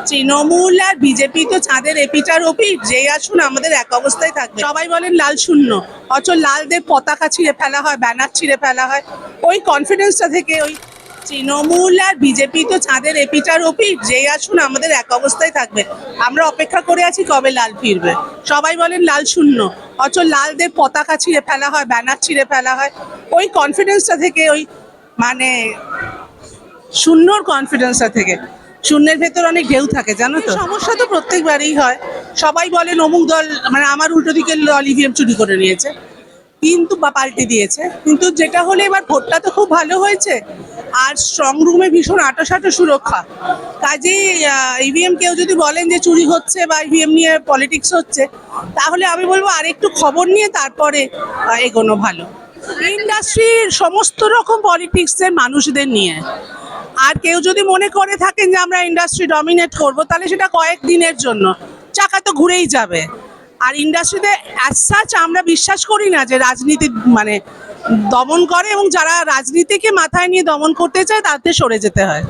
তৃণমূল আর BJP তো চাঁদের এপিটার ওপিট, যেই আসুন আমাদের এক অবস্থায় থাকবে। সবাই বলেন লাল শূন্য, অথচ লালদের পতাকা ছিঁড়ে ফেলা হয়, ব্যানার ছিঁড়ে ফেলা হয়। ওই কনফিডেন্সটা থেকে ওই তৃণমূল আর বিজেপি তো চাঁদের এপিটার ওপিট, যেই আসুন আমাদের এক অবস্থায় থাকবে। আমরা অপেক্ষা করে আছি কবে লাল ফিরবে। সবাই বলেন লাল শূন্য, অথচ লালদের পতাকা ছিঁড়ে ফেলা হয়, ব্যানার ছিঁড়ে ফেলা হয়। ওই কনফিডেন্সটা থেকে ওই মানে শূন্যর কনফিডেন্সটা থেকে, শূন্যের ভেতর অনেক ঢেউ থাকে, জানো তো। সমস্যা তো প্রত্যেকবারই হয়। সবাই বলেন অমুক দল, মানে আমার উল্টো দিকের দল ইভিএম চুরি করে নিয়েছে, কিন্তু বা পাল্টে দিয়েছে। কিন্তু যেটা হলে এবার ভোটটা তো খুব ভালো হয়েছে, আর স্ট্রং রুমে ভীষণ আঁটোসাঁটো সুরক্ষা। কাজেই ইভিএম কেউ যদি বলেন যে চুরি হচ্ছে বা ইভিএম নিয়ে পলিটিক্স হচ্ছে, তাহলে আমি বলবো আরেকটু খবর নিয়ে তারপরে এগোনো ভালো। ইন্ডাস্ট্রির সমস্ত রকম পলিটিক্সের মানুষদের নিয়ে। আর কেউ যদি মনে করে থাকেন যে আমরা ইন্ডাস্ট্রি ডমিনেট করব, তাহলে সেটা কয়েক দিনের জন্য, চাকা তো ঘুরেই যাবে। আর ইন্ডাস্ট্রিতে অ্যাজ সাচ আমরা বিশ্বাস করি না যে রাজনীতি মানে দমন করে, এবং যারা রাজনীতিকে মাথায় নিয়ে দমন করতে চায় তাদের সরে যেতে হয়।